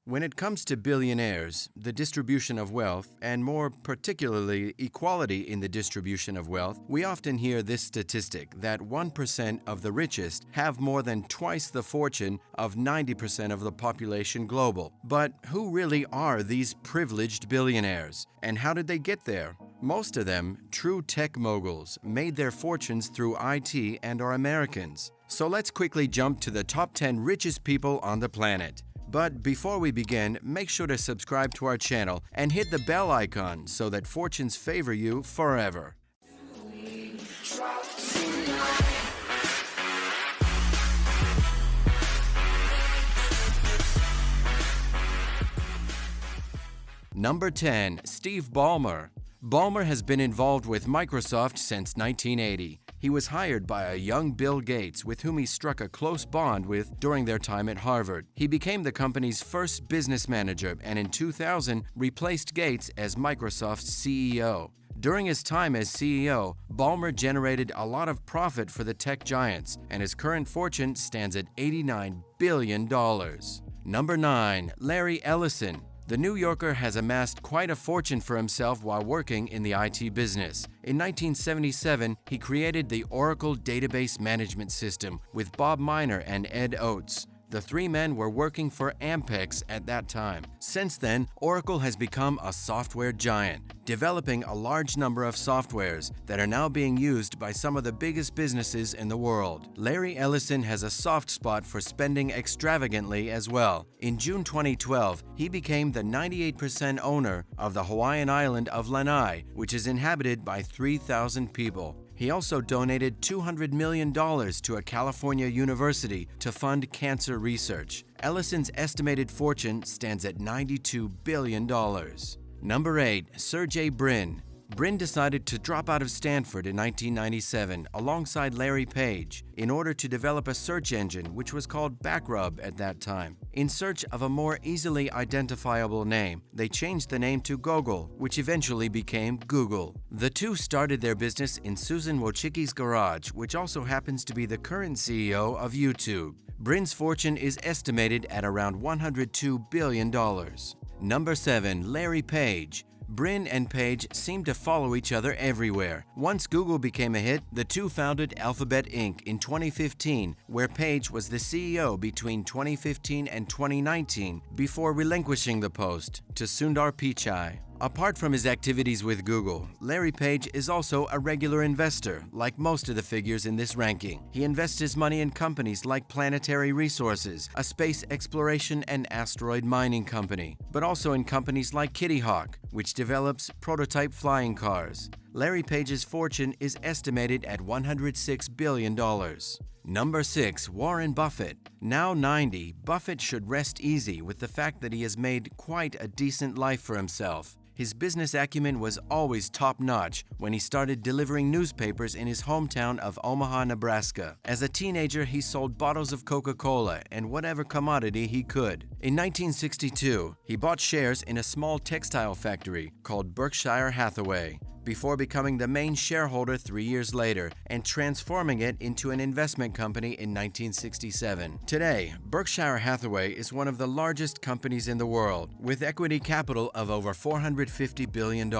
When it comes to billionaires, the distribution of wealth, and more particularly equality in the distribution of wealth, we often hear this statistic that 1% of the richest have more than twice the fortune of 90% of the population global. But who really are these privileged billionaires, and how did they get there? Most of them, true tech moguls, made their fortunes through IT and are Americans. So let's quickly jump to the top 10 richest people on the planet. But before we begin, make sure to subscribe to our channel and hit the bell icon so that fortunes favor you forever. Number 10. Steve Ballmer. Ballmer has been involved with Microsoft since 1980. He was hired by a young Bill Gates with whom he struck a close bond with during their time at Harvard. He became the company's first business manager and in 2000 replaced Gates as Microsoft's CEO. During his time as CEO, Ballmer generated a lot of profit for the tech giants, and his current fortune stands at $89 billion. Number 9. Larry Ellison. The New Yorker has amassed quite a fortune for himself while working in the IT business. In 1977, he created the Oracle Database Management System with Bob Miner and Ed Oates. The three men were working for Ampex at that time. Since then, Oracle has become a software giant, developing a large number of softwares that are now being used by some of the biggest businesses in the world. Larry Ellison has a soft spot for spending extravagantly as well. In June 2012, he became the 98% owner of the Hawaiian island of Lanai, which is inhabited by 3,000 people. He also donated $200 million to a California university to fund cancer research. Ellison's estimated fortune stands at $92 billion. Number 8. Sergey Brin. Brin decided to drop out of Stanford in 1997 alongside Larry Page in order to develop a search engine which was called Backrub at that time. In search of a more easily identifiable name, they changed the name to Gogol, which eventually became Google. The two started their business in Susan Wojcicki's garage, which also happens to be the current CEO of YouTube. Brin's fortune is estimated at around $102 billion. Number 7. Larry Page. Brin and Page seem to follow each other everywhere. Once Google became a hit, the two founded Alphabet Inc. in 2015, where Page was the CEO between 2015 and 2019 before relinquishing the post to Sundar Pichai. Apart from his activities with Google, Larry Page is also a regular investor, like most of the figures in this ranking. He invests his money in companies like Planetary Resources, a space exploration and asteroid mining company, but also in companies like Kitty Hawk, which develops prototype flying cars. Larry Page's fortune is estimated at $106 billion. Number 6. Warren Buffett. Now 90, Buffett should rest easy with the fact that he has made quite a decent life for himself. His business acumen was always top-notch when he started delivering newspapers in his hometown of Omaha, Nebraska. As a teenager, he sold bottles of Coca-Cola and whatever commodity he could. In 1962, he bought shares in a small textile factory called Berkshire Hathaway, before becoming the main shareholder 3 years later and transforming it into an investment company in 1967. Today, Berkshire Hathaway is one of the largest companies in the world, with equity capital of over $450 billion.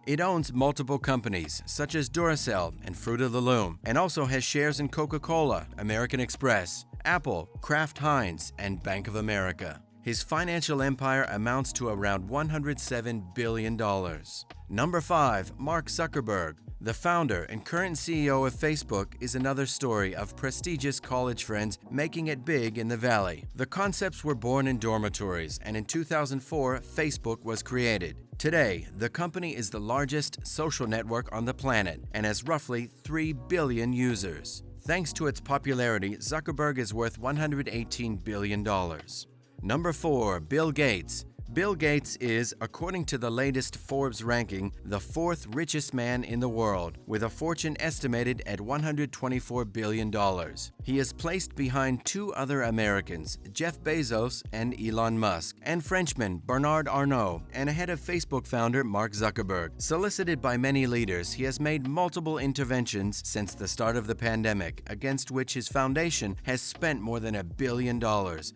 It owns multiple companies, such as Duracell and Fruit of the Loom, and also has shares in Coca-Cola, American Express, Apple, Kraft Heinz, and Bank of America. His financial empire amounts to around $107 billion. Number 5. Mark Zuckerberg. The founder and current CEO of Facebook is another story of prestigious college friends making it big in the Valley. The concepts were born in dormitories, and in 2004, Facebook was created. Today, the company is the largest social network on the planet and has roughly 3 billion users. Thanks to its popularity, Zuckerberg is worth $118 billion. Number 4. Bill Gates. Bill Gates is, according to the latest Forbes ranking, the fourth richest man in the world, with a fortune estimated at $124 billion. He is placed behind two other Americans, Jeff Bezos and Elon Musk, and Frenchman Bernard Arnault, and ahead of Facebook founder Mark Zuckerberg. Solicited by many leaders, he has made multiple interventions since the start of the pandemic, against which his foundation has spent more than $1 billion,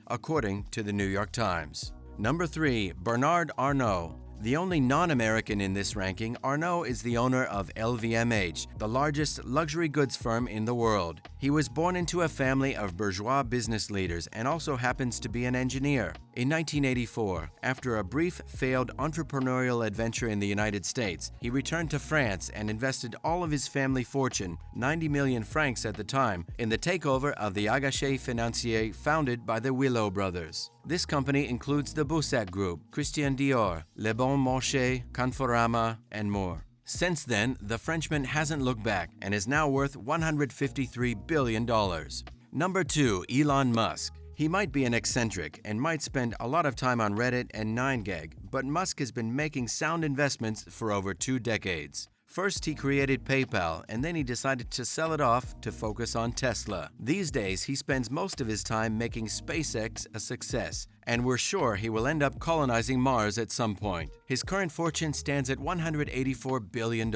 according to the New York Times. Number 3. Bernard Arnault. The only non-American in this ranking, Arnault is the owner of LVMH, the largest luxury goods firm in the world. He was born into a family of bourgeois business leaders and also happens to be an engineer. In 1984, after a brief failed entrepreneurial adventure in the United States, he returned to France and invested all of his family fortune, 90 million francs at the time, in the takeover of the Agaché Financier founded by the Willow brothers. This company includes the Bussac Group, Christian Dior, Le Bon Marché, Conforama, and more. Since then, the Frenchman hasn't looked back and is now worth $153 billion. Number 2. Elon Musk. He might be an eccentric and might spend a lot of time on Reddit and 9gag, but Musk has been making sound investments for over 2 decades. First, he created PayPal, and then he decided to sell it off to focus on Tesla. These days, he spends most of his time making SpaceX a success, and we're sure he will end up colonizing Mars at some point. His current fortune stands at $184 billion.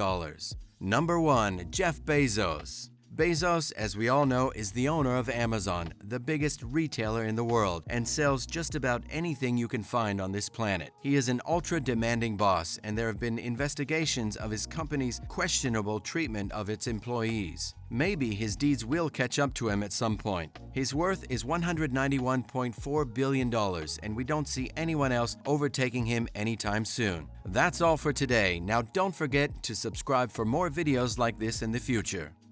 Number 1. Jeff Bezos. Bezos, as we all know, is the owner of Amazon, the biggest retailer in the world, and sells just about anything you can find on this planet. He is an ultra-demanding boss, and there have been investigations of his company's questionable treatment of its employees. Maybe his deeds will catch up to him at some point. His worth is $191.4 billion, and we don't see anyone else overtaking him anytime soon. That's all for today. Now don't forget to subscribe for more videos like this in the future.